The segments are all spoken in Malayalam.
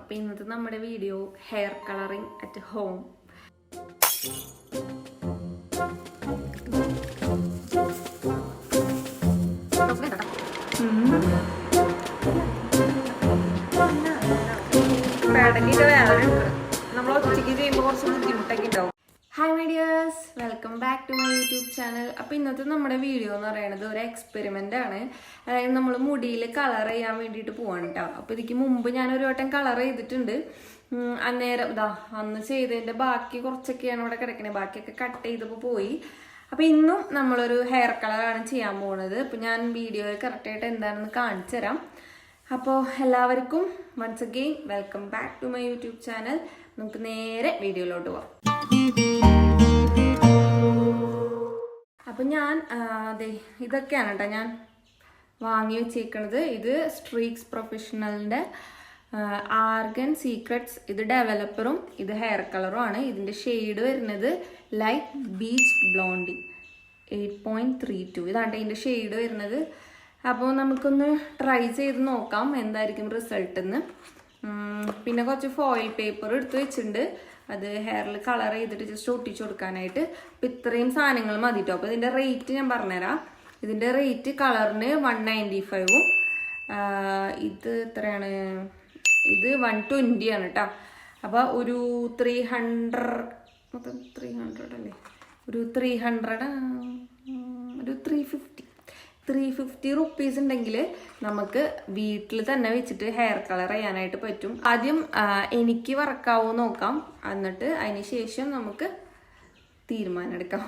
അപ്പോൾ ഇന്നത്തെ നമ്മുടെ video hair colouring at home. നമ്മൾ ഒറ്റയ്ക്ക് ചെയ്യുമ്പോൾ കുറച്ച് ബുദ്ധിമുട്ടൊക്കെ ഉണ്ടാവും. Hi my dears, welcome back to my YouTube channel. അപ്പോൾ ഇന്നത്തെ നമ്മുടെ വീഡിയോ എന്ന് പറയുന്നത് ഒരു എക്സ്പെരിമെൻ്റ് ആണ്. അതായത് നമ്മൾ മുടിയിൽ കളർ ചെയ്യാൻ വേണ്ടിയിട്ട് പോവാണ് കേട്ടോ. അപ്പോൾ ഇതിക്ക് മുമ്പ് ഞാനൊരു വട്ടം കളർ ചെയ്തിട്ടുണ്ട്. അന്നേരം അന്ന് ചെയ്തതിൻ്റെ ബാക്കി കുറച്ചൊക്കെയാണ് ഇവിടെ കിടക്കണേ, ബാക്കിയൊക്കെ കട്ട് ചെയ്തപ്പോൾ പോയി. അപ്പോൾ ഇന്നും നമ്മളൊരു ഹെയർ കളറാണ് ചെയ്യാൻ പോകുന്നത്. അപ്പോൾ ഞാൻ വീഡിയോയിൽ കറക്റ്റായിട്ട് എന്താണെന്ന് കാണിച്ചു തരാം. അപ്പോൾ എല്ലാവർക്കും once again welcome back to my YouTube channel. നമുക്ക് നേരെ വീഡിയോയിലോട്ട് പോവാം. അപ്പം ഞാൻ അതെ ഇതൊക്കെയാണ് കേട്ടോ ഞാൻ വാങ്ങി വെച്ചേക്കണത്. ഇത് സ്ട്രീക്സ് പ്രൊഫഷണലിൻ്റെ ആർഗൻ സീക്രട്സ്, ഇത് ഡെവലപ്പറും ഇത് ഹെയർ കളറും ആണ്. ഇതിൻ്റെ ഷെയ്ഡ് വരുന്നത് ലൈറ്റ് ബീച്ച് ബ്ലോണ്ടി 8.32. ഇതാണ് ഇതിൻ്റെ ഷെയ്ഡ് വരുന്നത്. അപ്പോൾ നമുക്കൊന്ന് ട്രൈ ചെയ്ത് നോക്കാം എന്തായിരിക്കും റിസൾട്ട് എന്ന്. പിന്നെ കുറച്ച് ഫോയിൽ പേപ്പർ എടുത്ത് വെച്ചിട്ടുണ്ട്, അത് ഹെയറിൽ കളർ ചെയ്തിട്ട് ജസ്റ്റ് ഒട്ടിച്ചു കൊടുക്കാനായിട്ട്. അപ്പോൾ ഇത്രയും സാധനങ്ങൾ മതി കേട്ടോ. അപ്പോൾ ഇതിൻ്റെ റേറ്റ് ഞാൻ പറഞ്ഞുതരാം. ഇതിൻ്റെ റേറ്റ് കളറിന് 195ഉം ഇത് എത്രയാണ്, ഇത് 120 ആണ് കേട്ടോ. അപ്പോൾ ഒരു 300 അല്ലേ, ഒരു 350 റുപ്പീസ് ഉണ്ടെങ്കിൽ നമുക്ക് വീട്ടിൽ തന്നെ വെച്ചിട്ട് ഹെയർ കളർ ചെയ്യാനായിട്ട് പറ്റും. ആദ്യം എനിക്ക് വർക്കാവോ നോക്കാം, എന്നിട്ട് അതിന് ശേഷം നമുക്ക് തീരുമാനം എടുക്കാം.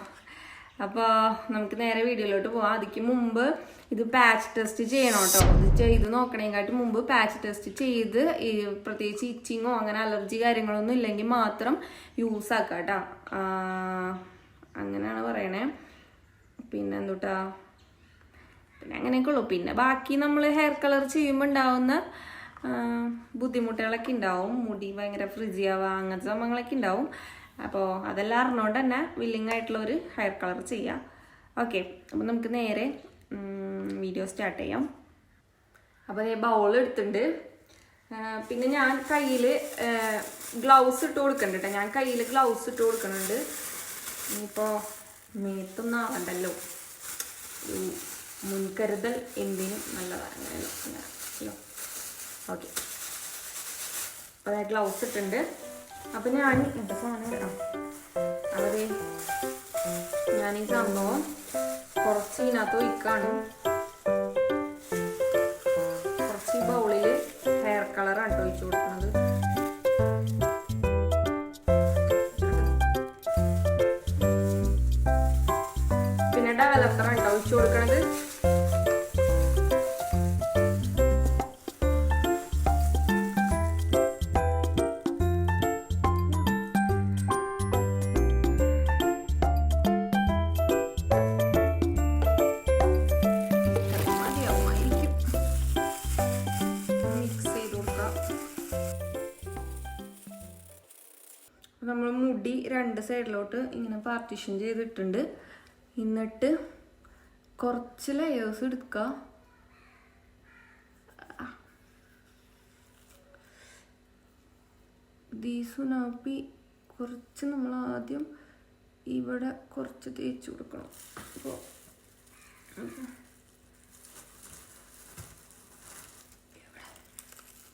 അപ്പോൾ നമുക്ക് നേരെ വീഡിയോയിലോട്ട് പോവാം. അതിക്ക് മുമ്പ് ഇത് പാച്ച് ടെസ്റ്റ് ചെയ്യണം കേട്ടോ. ഇത് ചെയ്ത് നോക്കണേക്കാട്ടി മുമ്പ് പാച്ച് ടെസ്റ്റ് ചെയ്ത് പ്രത്യേകിച്ച് ഇച്ചിങ്ങോ അങ്ങനെ അലർജി കാര്യങ്ങളൊന്നും ഇല്ലെങ്കിൽ മാത്രം യൂസ് ആക്കാം കേട്ടോ. അങ്ങനെയാണ് പറയണേ. പിന്നെ എന്തുട്ടാ, പിന്നെ അങ്ങനെയൊക്കെ ഉള്ളൂ. പിന്നെ ബാക്കി നമ്മൾ ഹെയർ കളർ ചെയ്യുമ്പോൾ ഉണ്ടാവുന്ന ബുദ്ധിമുട്ടുകളൊക്കെ ഉണ്ടാവും. മുടി ഭയങ്കര ഫ്രിസി ആവുക, അങ്ങനത്തെ സംഭവങ്ങളൊക്കെ ഉണ്ടാവും. അപ്പോൾ അതെല്ലാം അറിഞ്ഞുകൊണ്ട് തന്നെ വില്ലിങ് ആയിട്ടുള്ള ഒരു ഹെയർ കളർ ചെയ്യാം. ഓക്കെ, അപ്പോൾ നമുക്ക് നേരെ വീഡിയോ സ്റ്റാർട്ട് ചെയ്യാം. അപ്പോൾ ഞാൻ ബൗൾ എടുത്തിട്ടുണ്ട്. പിന്നെ ഞാൻ കയ്യിൽ ഗ്ലൗസ് ഇട്ട് കൊടുക്കണ്ട കേട്ടോ. ഞാൻ കയ്യിൽ ഗ്ലൗസ് ഇട്ട് കൊടുക്കുന്നുണ്ട്. ഇനിയിപ്പോൾ മേത്തൊന്നും ആവണ്ടല്ലോ, മുൻകരുതൽ എന്തിനും നല്ലതാണ്. അങ്ങനെയല്ലോ. ഓക്കെ, അപ്പോൾ ഞാൻ ഗ്ലൗസ് ഇട്ടുണ്ട്. അപ്പം ഞാൻ എന്താ സാധനം ഇടാം, അവരെ ഞാൻ ഈ സംഭവം കുറച്ച് ഇതിനകത്ത് ഒഴിക്കാണ്. കുറച്ച് ഈ ബൗളിൽ ഹെയർ കളറാണ് കേട്ടോ ഒഴിച്ചു കൊടുക്കുന്നത്. പിന്നെ ഡെവലപ്പറാണ് കേട്ടോ ഒഴിച്ചു കൊടുക്കണത്. നമ്മൾ മുടി രണ്ട് സൈഡിലോട്ട് ഇങ്ങനെ പാർട്ടീഷൻ ചെയ്തിട്ടുണ്ട്. എന്നിട്ട് കുറച്ച് ലെയേഴ്സ് എടുക്കുക. ദീസുനാപ്പി കുറച്ച് നമ്മൾ ആദ്യം ഇവിടെ കുറച്ച് തേച്ച് കൊടുക്കണം. അപ്പോൾ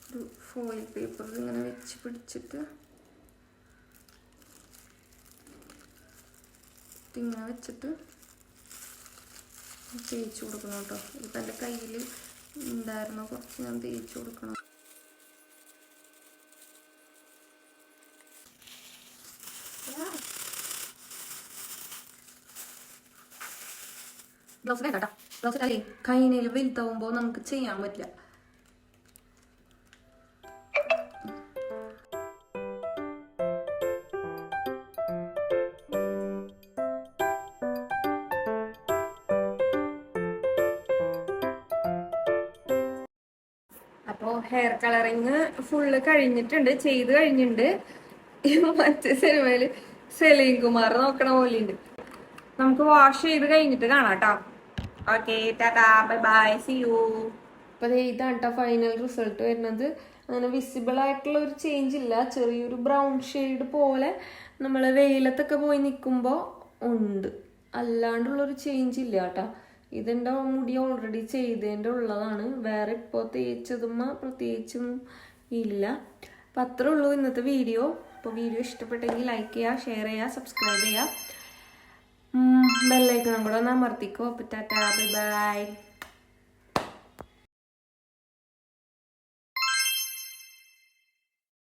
ഒരു ഫോയിൽ പേപ്പർ ഇങ്ങനെ വെച്ച് പിടിച്ചിട്ട് ഇങ്ങനെ വെച്ചിട്ട് തേച്ച് കൊടുക്കണം കേട്ടോ. ഇപ്പം എൻ്റെ കയ്യിൽ ഉണ്ടായിരുന്ന കുറച്ച് ഞാൻ തേച്ച് കൊടുക്കണം. ഗ്ലൗസ് വേണ്ട കേട്ടോ. ഗ്ലൗസ് അല്ലേ കൈനയിൽ വലുതാവുമ്പോൾ നമുക്ക് ചെയ്യാൻ പറ്റില്ല. അപ്പോൾ ഹെയർ കളറിങ് ഫുള്ള് കഴിഞ്ഞിട്ടുണ്ട്, ചെയ്ത് കഴിഞ്ഞിട്ടുണ്ട്. മറ്റേ സിനിമയിൽ സലീം കുമാർ നോക്കണ പോലെ ഉണ്ട്. നമുക്ക് വാഷ് ചെയ്ത് കഴിഞ്ഞിട്ട് കാണാം കേട്ടോ. Okay, tata, bye bye, see you. അപ്പോൾ ഇതാണ് കേട്ടോ ഫൈനൽ റിസൾട്ട് വരുന്നത്. അങ്ങനെ വിസിബിൾ ആയിട്ടുള്ള ഒരു ചേഞ്ച് ഇല്ല. ചെറിയൊരു ബ്രൗൺ ഷെയ്ഡ് പോലെ നമ്മൾ വെയിലത്തൊക്കെ പോയി നിൽക്കുമ്പോൾ ഉണ്ട്, അല്ലാണ്ടുള്ളൊരു ചേഞ്ച് ഇല്ല കേട്ടോ. ഇതെൻ്റെ മുടി ഓൾറെഡി ചെയ്തതിൻ്റെ ഉള്ളതാണ്, വേറെ ഇപ്പോൾ തേച്ചതുമ്മ പ്രത്യേകിച്ചും ഇല്ല. അപ്പം അത്രേ ഉള്ളൂ ഇന്നത്തെ വീഡിയോ. അപ്പോൾ വീഡിയോ ഇഷ്ടപ്പെട്ടെങ്കിൽ ലൈക്ക് ചെയ്യുക, ഷെയർ ചെയ്യുക, സബ്സ്ക്രൈബ് ചെയ്യുക, ബെല്ലൈക്കണം കൂടെ ഒന്ന് അമർത്തിക്കോ. അപ്പോൾ ടാറ്റാ, ബൈ ബൈ.